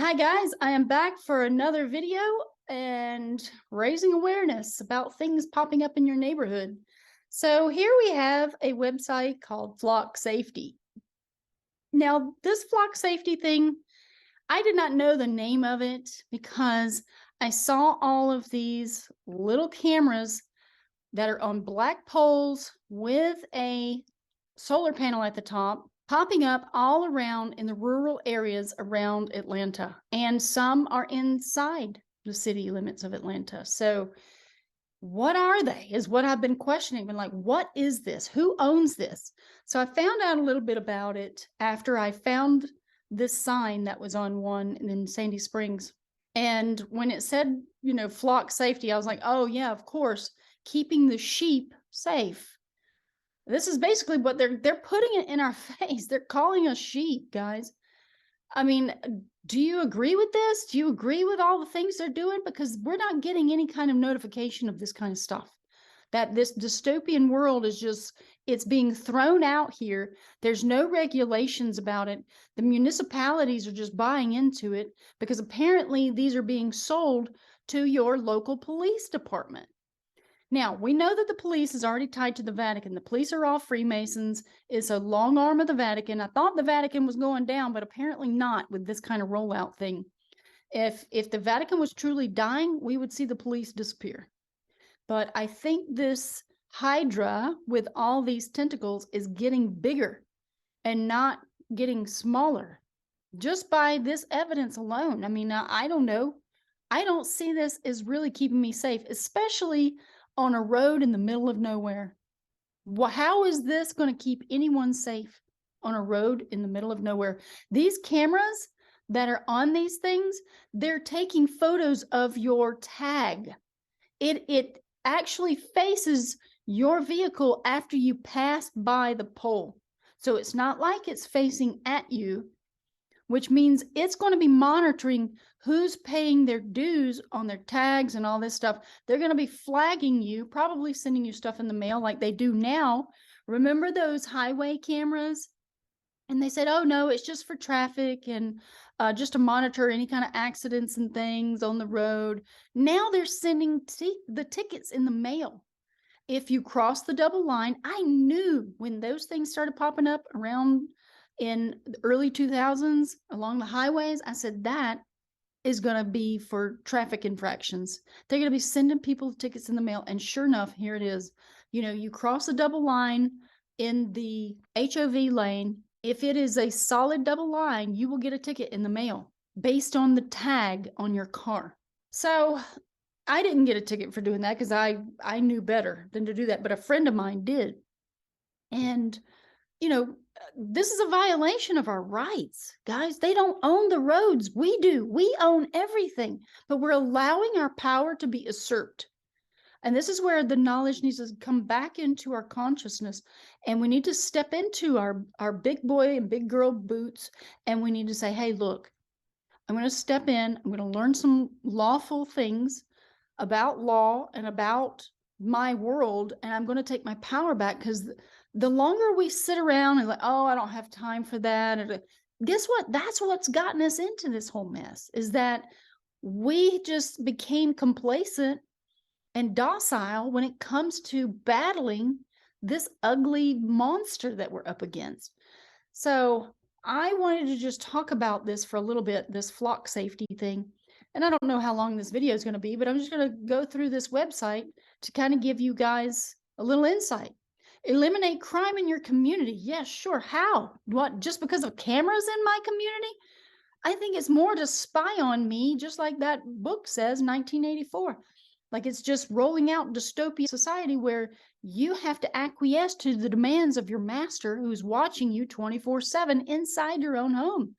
Hi guys, I am back for another video and raising awareness about things popping up in your neighborhood. So here we have a website called Flock Safety. Now, this flock safety thing, I did not know the name of it because I saw all of these little cameras that are on black poles with a solar panel at the top popping up all around in the rural areas around Atlanta. And some are inside the city limits of Atlanta. So what are they is what I've been questioning. Been like, what is this? Who owns this? So I found out a little bit about it after I found this sign that was on one in Sandy Springs. And when it said, flock safety, I was like, oh yeah, of course, keeping the sheep safe. This is basically what they're putting it in our face. They're calling us sheep, guys. I mean, do you agree with this? Do you agree with all the things they're doing? Because we're not getting any kind of notification of this kind of stuff. That this dystopian world is just, it's being thrown out here. There's no regulations about it. The municipalities are just buying into it because apparently these are being sold to your local police department. Now, we know that the police is already tied to the Vatican. The police are all Freemasons. It's a long arm of the Vatican. I thought the Vatican was going down, but apparently not with this kind of rollout thing. If the Vatican was truly dying, we would see the police disappear. But I think this Hydra with all these tentacles is getting bigger and not getting smaller just by this evidence alone. I mean, I don't know. I don't see this as really keeping me safe, especially on a road in the middle of nowhere. Well, how is this going to keep anyone safe on a road in the middle of nowhere? These cameras that are on these things, they're taking photos of your tag. It actually faces your vehicle after you pass by the pole. So it's not like it's facing at you, which means it's going to be monitoring who's paying their dues on their tags and all this stuff. They're going to be flagging you, probably sending you stuff in the mail like they do now. Remember those highway cameras? And they said, oh, no, it's just for traffic and just to monitor any kind of accidents and things on the road. Now they're sending the tickets in the mail. If you cross the double line, I knew when those things started popping up around in the early 2000s along the highways, I said that is going to be for traffic infractions. They're going to be sending people tickets in the mail. And sure enough, here it is. You cross a double line in the HOV lane. If it is a solid double line, you will get a ticket in the mail based on the tag on your car. So I didn't get a ticket for doing that because I knew better than to do that. But a friend of mine did. And, this is a violation of our rights, guys. They don't own the roads. We do. We own everything, but we're allowing our power to be usurped. And this is where the knowledge needs to come back into our consciousness. And we need to step into our big boy and big girl boots. And we need to say, hey, look, I'm going to step in. I'm going to learn some lawful things about law and about my world. And I'm going to take my power back, because the longer we sit around and like, oh, I don't have time for that. And guess what? That's what's gotten us into this whole mess, is that we just became complacent and docile when it comes to battling this ugly monster that we're up against. So I wanted to just talk about this for a little bit, this flock safety thing. And I don't know how long this video is going to be, but I'm just going to go through this website to kind of give you guys a little insight. Eliminate crime in your community. Yes, sure. How? What? Just because of cameras in my community? I think it's more to spy on me, just like that book says, 1984. Like it's just rolling out dystopian society where you have to acquiesce to the demands of your master who's watching you 24/7 inside your own home.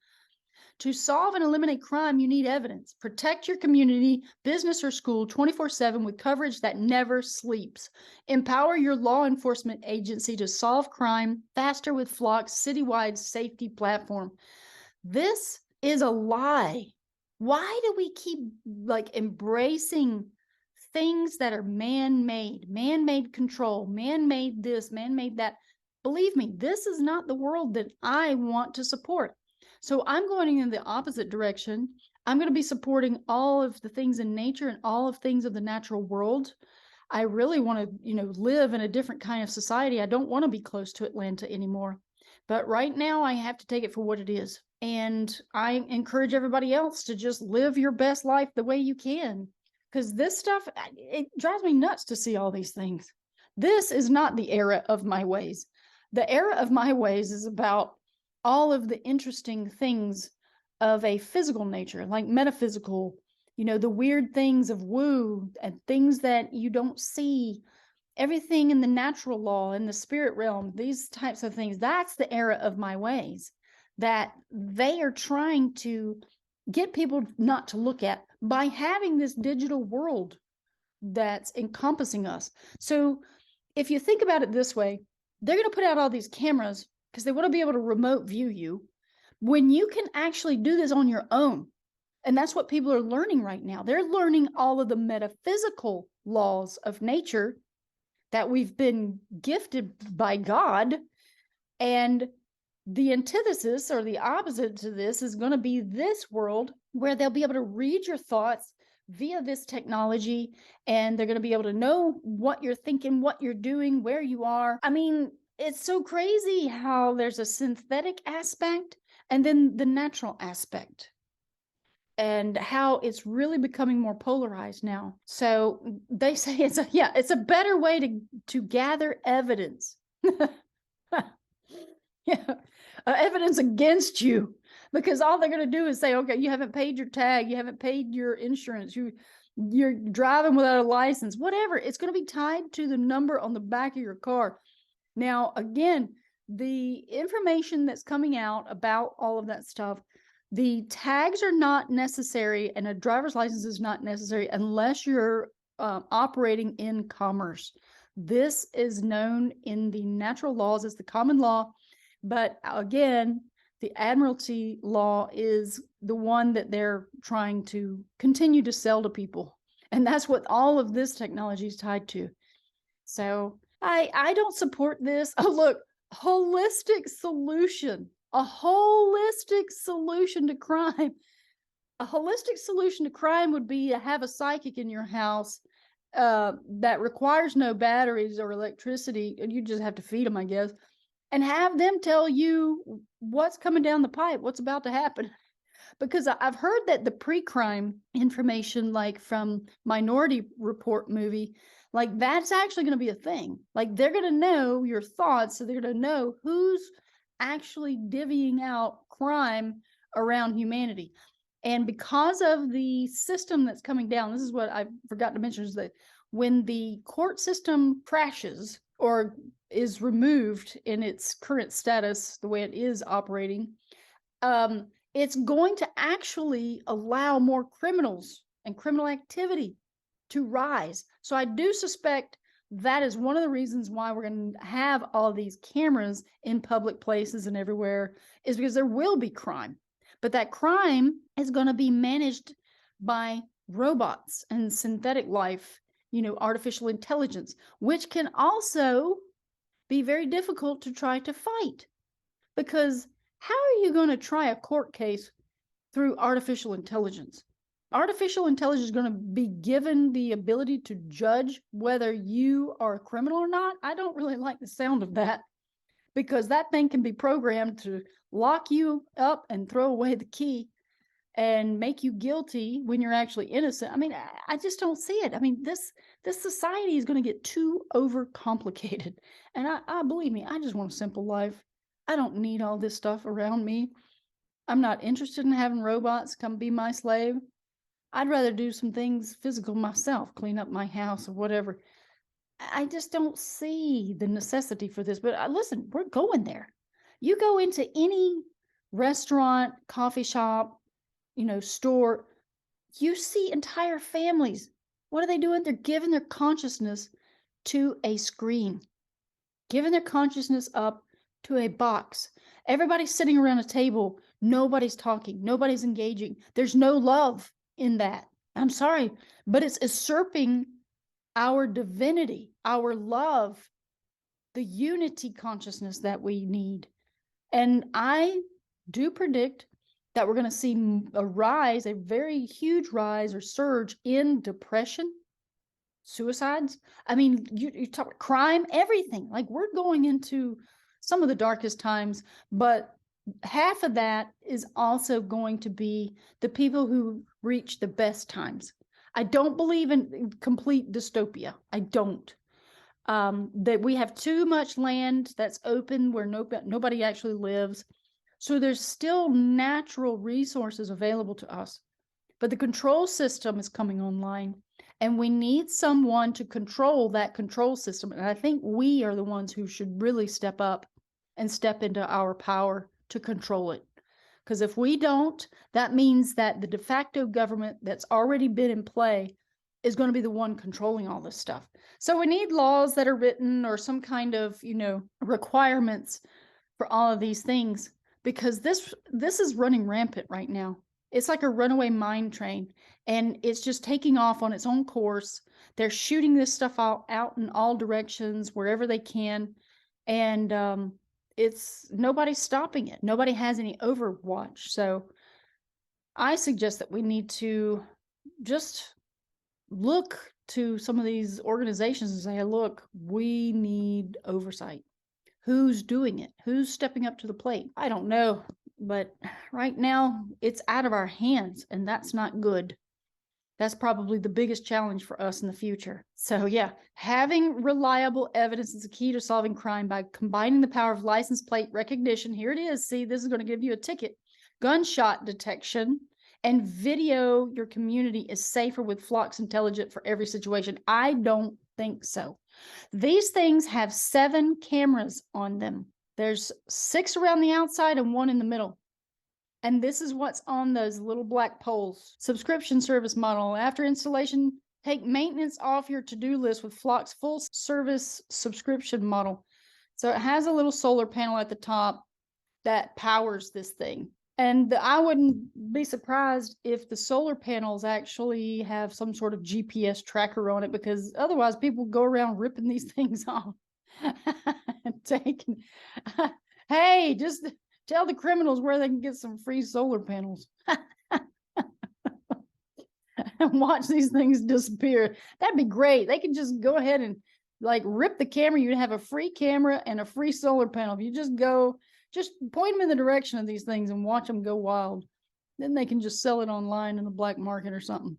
To solve and eliminate crime, you need evidence. Protect your community, business, or school 24/7 with coverage that never sleeps. Empower your law enforcement agency to solve crime faster with Flock's citywide safety platform. This is a lie. Why do we keep embracing things that are man-made control, man-made this, man-made that? Believe me, this is not the world that I want to support. So I'm going in the opposite direction. I'm going to be supporting all of the things in nature and all of things of the natural world. I really want to, live in a different kind of society. I don't want to be close to Atlanta anymore. But right now, I have to take it for what it is. And I encourage everybody else to just live your best life the way you can. Because this stuff, it drives me nuts to see all these things. This is not the era of my ways. The era of my ways is about all of the interesting things of a physical nature, like metaphysical, the weird things of woo and things that you don't see, everything in the natural law, in the spirit realm, these types of things. That's the era of my ways that they are trying to get people not to look at by having this digital world that's encompassing us. So if you think about it this way, they're going to put out all these cameras because they want to be able to remote view you when you can actually do this on your own. And that's what people are learning right now. They're learning all of the metaphysical laws of nature that we've been gifted by God. And the antithesis, or the opposite to this, is going to be this world where they'll be able to read your thoughts via this technology, and they're going to be able to know what you're thinking, what you're doing, where you are. I mean, it's so crazy how there's a synthetic aspect and then the natural aspect, and how it's really becoming more polarized now. So they say it's a better way to gather evidence. Yeah, evidence against you, because all they're going to do is say, okay, you haven't paid your tag, you haven't paid your insurance, you're driving without a license, whatever. It's going to be tied to the number on the back of your car. Now, again, the information that's coming out about all of that stuff, the tags are not necessary, and a driver's license is not necessary unless you're operating in commerce. This is known in the natural laws as the common law. But again, the admiralty law is the one that they're trying to continue to sell to people. And that's what all of this technology is tied to. So I don't support this. Oh, look, holistic solution, a holistic solution to crime. A holistic solution to crime would be to have a psychic in your house that requires no batteries or electricity. And you just have to feed them, I guess, and have them tell you what's coming down the pipe, what's about to happen. Because I've heard that the pre-crime information, like from Minority Report movie, like that's actually going to be a thing. Like they're going to know your thoughts, so they're going to know who's actually divvying out crime around humanity. And because of the system that's coming down, this is what I forgot to mention, is that when the court system crashes or is removed in its current status, the way it is operating, it's going to actually allow more criminals and criminal activity to rise. So I do suspect that is one of the reasons why we're going to have all these cameras in public places and everywhere, is because there will be crime. But that crime is going to be managed by robots and synthetic life, artificial intelligence, which can also be very difficult to try to fight. Because how are you going to try a court case through artificial intelligence? Artificial intelligence is going to be given the ability to judge whether you are a criminal or not. I don't really like the sound of that, because that thing can be programmed to lock you up and throw away the key and make you guilty when you're actually innocent. I mean, I just don't see it. I mean, this society is going to get too overcomplicated. And I believe me, I just want a simple life. I don't need all this stuff around me. I'm not interested in having robots come be my slave. I'd rather do some things physical myself, clean up my house or whatever. I just don't see the necessity for this. But listen, we're going there. You go into any restaurant, coffee shop, store, you see entire families. What are they doing? They're giving their consciousness to a screen, giving their consciousness up to a box. Everybody's sitting around a table. Nobody's talking. Nobody's engaging. There's no love in that. I'm sorry, but it's usurping our divinity, our love, the unity consciousness that we need. And I do predict that we're going to see a rise, a very huge rise or surge in depression, suicides. I mean, you talk crime, everything. Like, we're going into some of the darkest times, but half of that is also going to be the people who reach the best times. I don't believe in complete dystopia. I don't. That we have too much land that's open where nobody actually lives. So there's still natural resources available to us, but the control system is coming online, and we need someone to control that control system. And I think we are the ones who should really step up and step into our power to control it. Because if we don't, that means that the de facto government that's already been in play is going to be the one controlling all this stuff. So we need laws that are written, or some kind of, requirements for all of these things, because this is running rampant right now. It's like a runaway mine train, and it's just taking off on its own course. They're shooting this stuff out in all directions wherever they can, and it's nobody's stopping it. Nobody has any overwatch. So I suggest that we need to just look to some of these organizations and say, look, we need oversight. Who's doing it? Who's stepping up to the plate? I don't know, but right now it's out of our hands, and that's not good. That's probably the biggest challenge for us in the future. So yeah, having reliable evidence is the key to solving crime by combining the power of license plate recognition. Here it is. See, this is going to give you a ticket. Gunshot detection and video. Your community is safer with Flock's intelligent for every situation. I don't think so. These things have 7 cameras on them. There's 6 around the outside and 1 in the middle. And this is what's on those little black poles. Subscription service model. After installation, take maintenance off your to-do list with Flock's full service subscription model. So it has a little solar panel at the top that powers this thing. And I wouldn't be surprised if the solar panels actually have some sort of GPS tracker on it, because otherwise people go around ripping these things off. Taking, hey, just tell the criminals where they can get some free solar panels. And watch these things disappear. That'd be great. They could just go ahead and like rip the camera. You'd have a free camera and a free solar panel. If you just point them in the direction of these things and watch them go wild. Then they can just sell it online in the black market or something.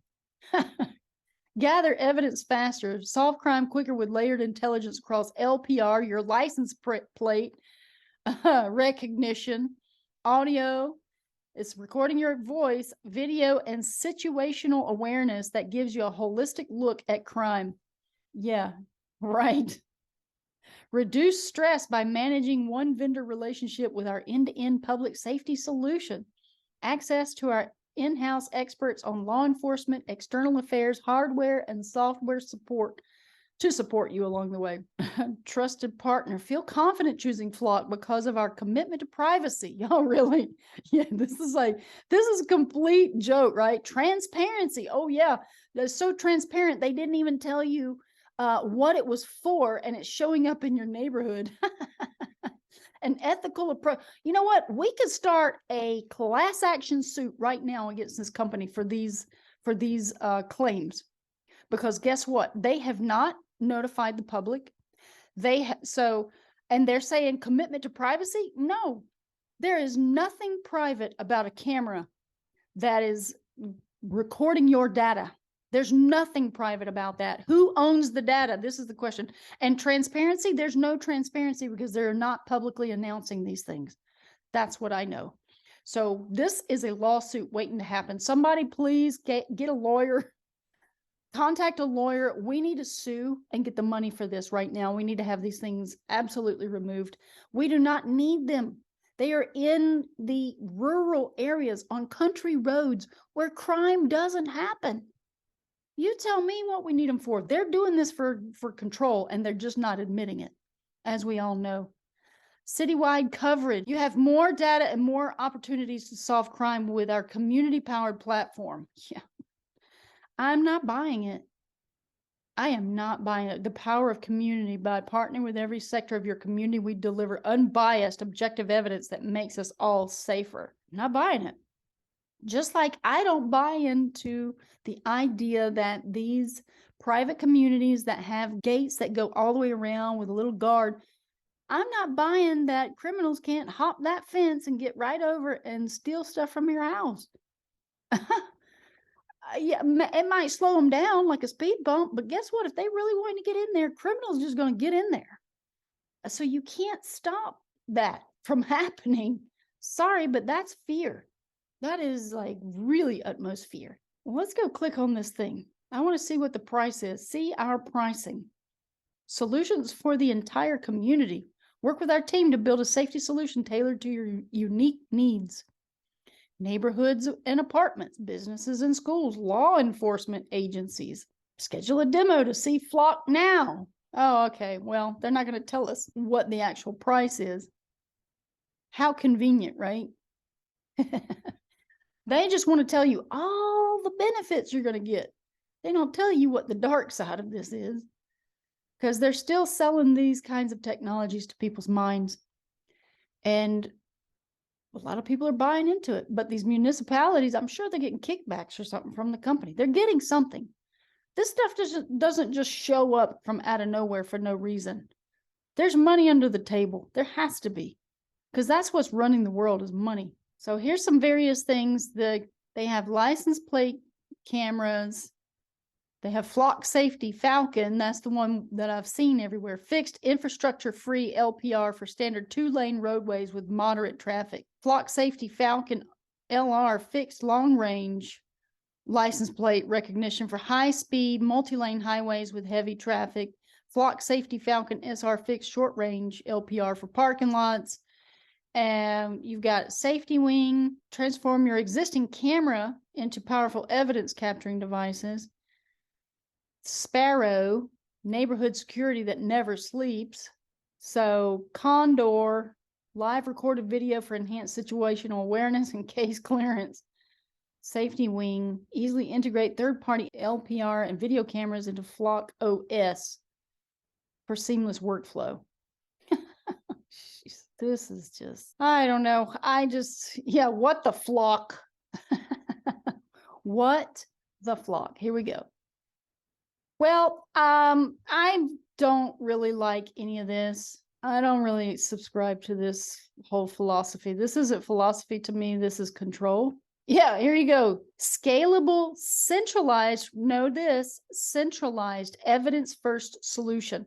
Gather evidence faster, solve crime quicker with layered intelligence across LPR, your license plate, recognition, audio. It's recording your voice, video, and situational awareness that gives you a holistic look at crime. Yeah, right. Reduce stress by managing one vendor relationship with our end-to-end public safety solution. Access to our in-house experts on law enforcement, external affairs, hardware, and software support to support you along the way. Trusted partner. Feel confident choosing Flock because of our commitment to privacy. Y'all really? Yeah, this is a complete joke, right? Transparency. Oh yeah, they're so transparent. They didn't even tell you what it was for, and it's showing up in your neighborhood. An ethical approach. You know what? We could start a class action suit right now against this company for these claims, because guess what? They have not notified the public. And they're saying commitment to privacy. No, there is nothing private about a camera that is recording your data. There's nothing private about that. Who owns the data? This is the question. And transparency, there's no transparency because they're not publicly announcing these things. That's what I know. So this is a lawsuit waiting to happen. Somebody please get a lawyer. Contact a lawyer. We need to sue and get the money for this right now. We need to have these things absolutely removed. We do not need them. They are in the rural areas on country roads where crime doesn't happen. You tell me what we need them for. They're doing this for control, and they're just not admitting it, as we all know. Citywide coverage. You have more data and more opportunities to solve crime with our community-powered platform. Yeah. I'm not buying it. I am not buying it. The power of community. By partnering with every sector of your community, we deliver unbiased, objective evidence that makes us all safer. I'm not buying it. Just like I don't buy into the idea that these private communities that have gates that go all the way around with a little guard, I'm not buying that criminals can't hop that fence and get right over and steal stuff from your house. Yeah, it might slow them down like a speed bump, but guess what? If they really want to get in there, criminals are just going to get in there. So you can't stop that from happening. Sorry, but that's fear. That is like really utmost fear. Well, let's go click on this thing. I want to see what the price is. See our pricing. Solutions for the entire community. Work with our team to build a safety solution tailored to your unique needs. Neighborhoods and apartments, businesses and schools, law enforcement agencies. Schedule a demo to see Flock now. Oh, okay. Well, they're not going to tell us what the actual price is. How convenient, right? They just want to tell you all the benefits you're going to get. They don't tell you what the dark side of this is, because they're still selling these kinds of technologies to people's minds. And a lot of people are buying into it. But these municipalities, I'm sure they're getting kickbacks or something from the company. They're getting something. This stuff doesn't just show up from out of nowhere for no reason. There's money under the table. There has to be, because that's what's running the world is money. So here's some various things that they have: license plate cameras. They have Flock Safety Falcon. That's the one that I've seen everywhere. Fixed infrastructure-free LPR for standard 2-lane roadways with moderate traffic. Flock Safety Falcon LR fixed long-range license plate recognition for high-speed multi-lane highways with heavy traffic. Flock Safety Falcon SR fixed short-range LPR for parking lots. And you've got Safety Wing, transform your existing camera into powerful evidence capturing devices. Sparrow, neighborhood security that never sleeps. So Condor, live recorded video for enhanced situational awareness and case clearance. Safety Wing, easily integrate third-party LPR and video cameras into Flock OS for seamless workflow. This is just, I don't know. What the flock? What the flock? Here we go. Well, I don't really like any of this. I don't really subscribe to this whole philosophy. This isn't philosophy to me. This is control. Yeah, here you go. Scalable, centralized, know this, centralized evidence-first solution.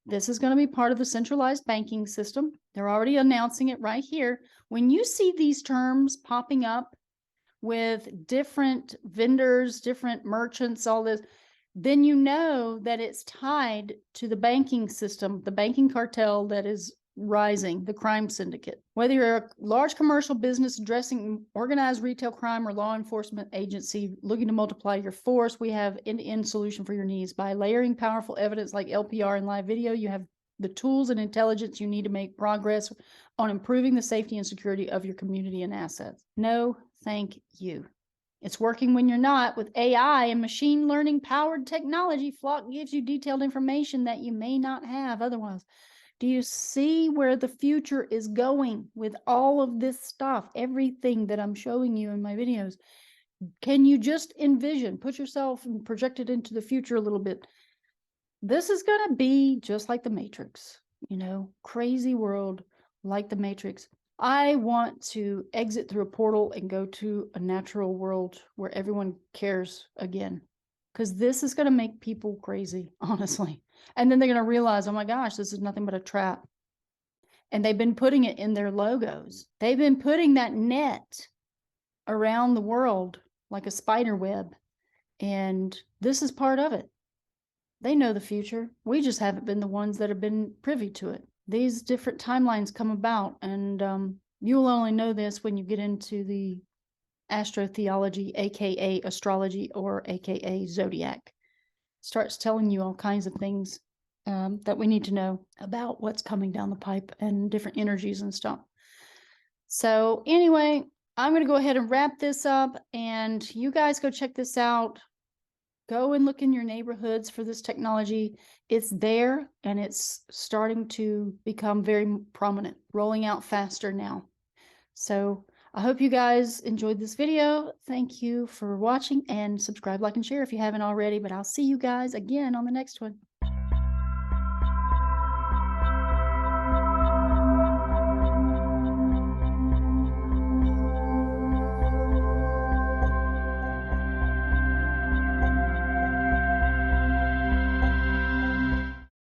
This is going to be part of the centralized banking system. They're already announcing it right here. When you see these terms popping up with different vendors, different merchants, all this, then you know that it's tied to the banking system, the banking cartel that is rising, the crime syndicate. Whether you're a large commercial business addressing organized retail crime or law enforcement agency looking to multiply your force, we have end-to-end solution for your needs. By layering powerful evidence like LPR and live video, you have the tools and intelligence you need to make progress on improving the safety and security of your community and assets. No, thank you. It's working when you're not. With AI and machine learning powered technology, Flock gives you detailed information that you may not have otherwise. Do you see where the future is going with all of this stuff? Everything that I'm showing you in my videos. Can you just envision, put yourself and project it into the future a little bit? This is going to be just like the Matrix, crazy world like the Matrix. I want to exit through a portal and go to a natural world where everyone cares again, because this is going to make people crazy, honestly. And then they're going to realize, oh my gosh, this is nothing but a trap. And they've been putting it in their logos. They've been putting that net around the world like a spider web. And this is part of it. They know the future. We just haven't been the ones that have been privy to it. These different timelines come about, and you'll only know this when you get into the astrotheology, aka astrology, or aka zodiac. Starts telling you all kinds of things that we need to know about what's coming down the pipe and different energies and stuff. So anyway, I'm going to go ahead and wrap this up, and you guys go check this out. Go and look in your neighborhoods for this technology. It's there, and it's starting to become very prominent, rolling out faster now. So I hope you guys enjoyed this video. Thank you for watching, and subscribe, like, and share if you haven't already, but I'll see you guys again on the next one.